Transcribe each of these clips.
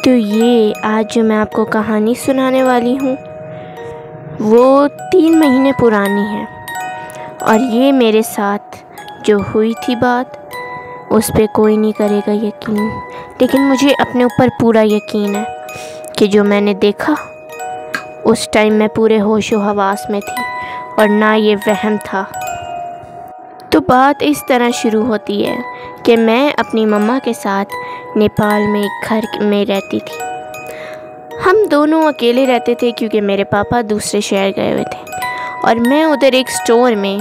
तो ये आज जो मैं आपको कहानी सुनाने वाली हूँ वो 3 महीने पुरानी है और ये मेरे साथ जो हुई थी बात उस पे कोई नहीं करेगा यकीन, लेकिन मुझे अपने ऊपर पूरा यकीन है कि जो मैंने देखा उस टाइम मैं पूरे होशो हवास में थी और ना ये वहम था। तो बात इस तरह शुरू होती है कि मैं अपनी मम्मा के साथ नेपाल में एक घर में रहती थी। हम दोनों अकेले रहते थे क्योंकि मेरे पापा दूसरे शहर गए हुए थे और मैं उधर एक स्टोर में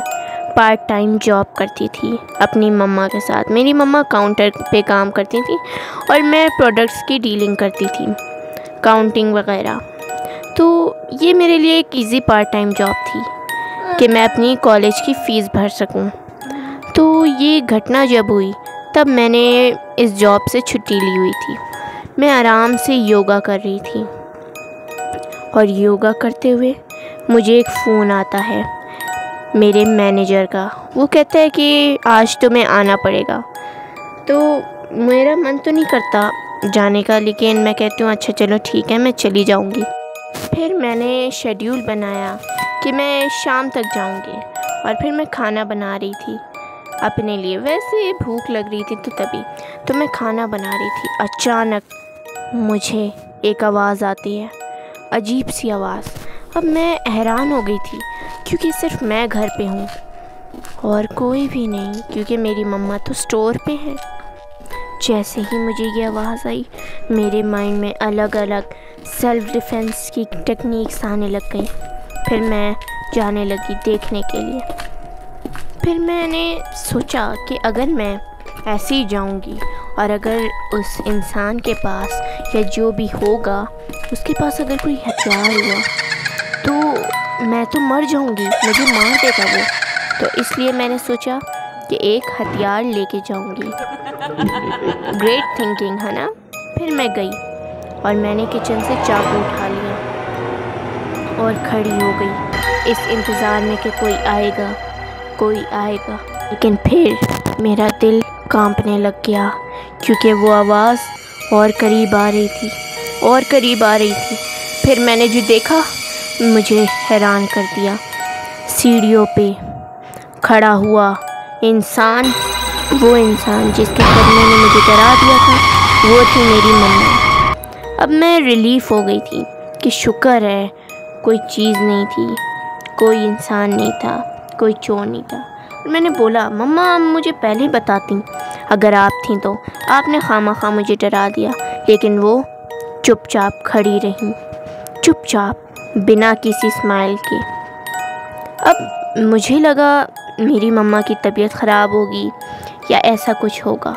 पार्ट टाइम जॉब करती थी अपनी मम्मा के साथ। मेरी मम्मा काउंटर पे काम करती थी और मैं प्रोडक्ट्स की डीलिंग करती थी, काउंटिंग वगैरह। तो ये मेरे लिए एक इजी पार्ट टाइम जॉब थी कि मैं अपनी कॉलेज की फ़ीस भर सकूं। तो ये घटना जब हुई तब मैंने इस जॉब से छुट्टी ली हुई थी। मैं आराम से योगा कर रही थी और योगा करते हुए मुझे एक फ़ोन आता है मेरे मैनेजर का। वो कहता है कि आज तुम्हें आना पड़ेगा। तो मेरा मन तो नहीं करता जाने का, लेकिन मैं कहती हूँ अच्छा चलो ठीक है, मैं चली जाऊँगी। फिर मैंने शेड्यूल बनाया कि मैं शाम तक जाऊँगी और फिर मैं खाना बना रही थी अपने लिए। वैसे भूख लग रही थी तो मैं खाना बना रही थी। अचानक मुझे एक आवाज़ आती है, अजीब सी आवाज़। अब मैं हैरान हो गई थी क्योंकि सिर्फ मैं घर पे हूँ और कोई भी नहीं, क्योंकि मेरी मम्मा तो स्टोर पे है। जैसे ही मुझे ये आवाज़ आई मेरे माइंड में अलग अलग सेल्फ़ डिफेंस की टेक्निक्स आने लग गई। फिर मैं जाने लगी देखने के लिए। फिर मैंने सोचा कि अगर मैं ऐसे ही जाऊंगी और अगर उस इंसान के पास या जो भी होगा उसके पास अगर कोई हथियार हुआ तो मैं तो मर जाऊंगी, मुझे मार देगा वो। तो इसलिए मैंने सोचा कि एक हथियार लेके जाऊंगी। ग्रेट थिंकिंग है ना। फिर मैं गई और मैंने किचन से चाकू उठा लिया और खड़ी हो गई इस इंतज़ार में कि कोई आएगा। लेकिन फिर मेरा दिल कांपने लग गया क्योंकि वो आवाज़ और करीब आ रही थी। फिर मैंने जो देखा मुझे हैरान कर दिया। सीढ़ियों पे खड़ा हुआ इंसान, वो इंसान जिसके करने ने मुझे डरा दिया था, वो थी मेरी मम्मा। अब मैं रिलीफ़ हो गई थी कि शुक्र है कोई चीज़ नहीं थी, कोई इंसान नहीं था, कोई चोर नहीं था। और मैंने बोला मम्मा आप मुझे पहले बताती, अगर आप थी तो आपने खामखा मुझे डरा दिया। लेकिन वो चुपचाप खड़ी रही, चुपचाप बिना किसी स्माइल के। अब मुझे लगा मेरी मम्मा की तबीयत ख़राब होगी या ऐसा कुछ होगा,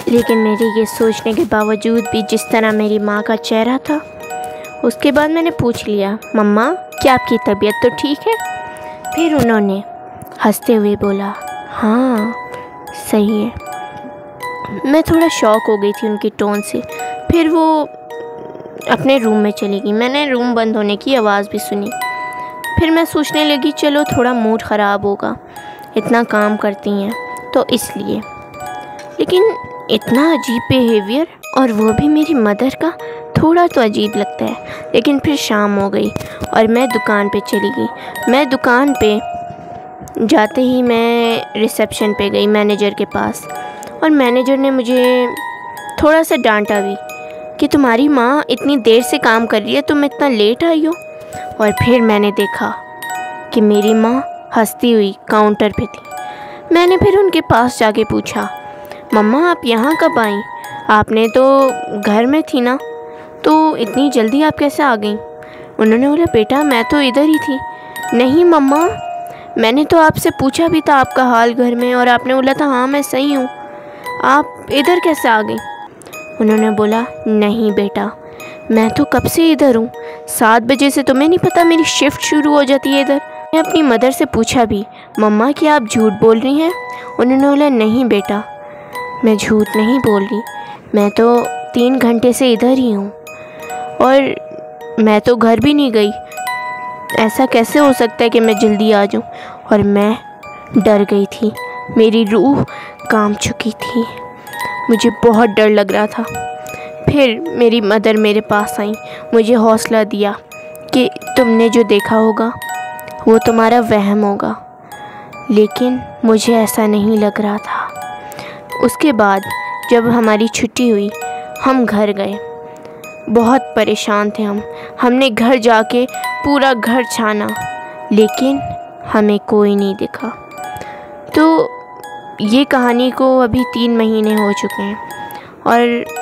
लेकिन मेरे ये सोचने के बावजूद भी जिस तरह मेरी माँ का चेहरा था, उसके बाद मैंने पूछ लिया मम्मा क्या आपकी तबीयत तो ठीक है? फिर उन्होंने हंसते हुए बोला हाँ सही है। मैं थोड़ा शॉक हो गई थी उनकी टोन से। फिर वो अपने रूम में चली गई। मैंने रूम बंद होने की आवाज़ भी सुनी। फिर मैं सोचने लगी चलो थोड़ा मूड ख़राब होगा, इतना काम करती हैं तो इसलिए। लेकिन इतना अजीब बिहेवियर, और वो भी मेरी मदर का, थोड़ा तो अजीब लगता है। लेकिन फिर शाम हो गई और मैं दुकान पे चली गई। मैं दुकान पे जाते ही मैं रिसेप्शन पे गई मैनेजर के पास, और मैनेजर ने मुझे थोड़ा सा डांटा भी कि तुम्हारी माँ इतनी देर से काम कर रही है, तुम इतना लेट आई हो। और फिर मैंने देखा कि मेरी माँ हंसती हुई काउंटर पे थी। मैंने फिर उनके पास जाके पूछा मम्मा आप यहाँ कब आई? आपने तो घर में थी ना, तो इतनी जल्दी आप कैसे आ गई? उन्होंने बोला बेटा मैं तो इधर ही थी। नहीं मम्मा मैंने तो आपसे पूछा भी था आपका हाल घर में, और आपने बोला था हाँ मैं सही हूँ, आप इधर कैसे आ गई? उन्होंने बोला नहीं बेटा मैं तो कब से इधर हूँ, 7 बजे से तुम्हें नहीं पता मेरी शिफ्ट शुरू हो जाती है इधर। मैं अपनी मदर से पूछा भी मम्मा क्या आप झूठ बोल रही हैं? उन्होंने बोला नहीं बेटा मैं झूठ नहीं बोल रही, मैं तो 3 घंटे से इधर ही हूँ और मैं तो घर भी नहीं गई। ऐसा कैसे हो सकता है कि मैं जल्दी आ जाऊँ? और मैं डर गई थी, मेरी रूह कांप चुकी थी, मुझे बहुत डर लग रहा था। फिर मेरी मदर मेरे पास आई, मुझे हौसला दिया कि तुमने जो देखा होगा वो तुम्हारा वहम होगा। लेकिन मुझे ऐसा नहीं लग रहा था। उसके बाद जब हमारी छुट्टी हुई, हम घर गए। बहुत परेशान थे हमने घर जाके पूरा घर छाना, लेकिन हमें कोई नहीं दिखा। तो ये कहानी को अभी 3 महीने हो चुके हैं और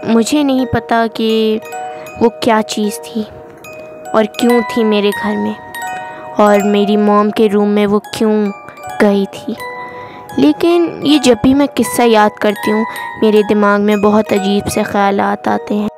मुझे नहीं पता कि वो क्या चीज़ थी और क्यों थी मेरे घर में, और मेरी मॉम के रूम में वो क्यों गई थी। लेकिन ये जब भी मैं किस्सा याद करती हूँ, मेरे दिमाग में बहुत अजीब से ख़यालात आते हैं।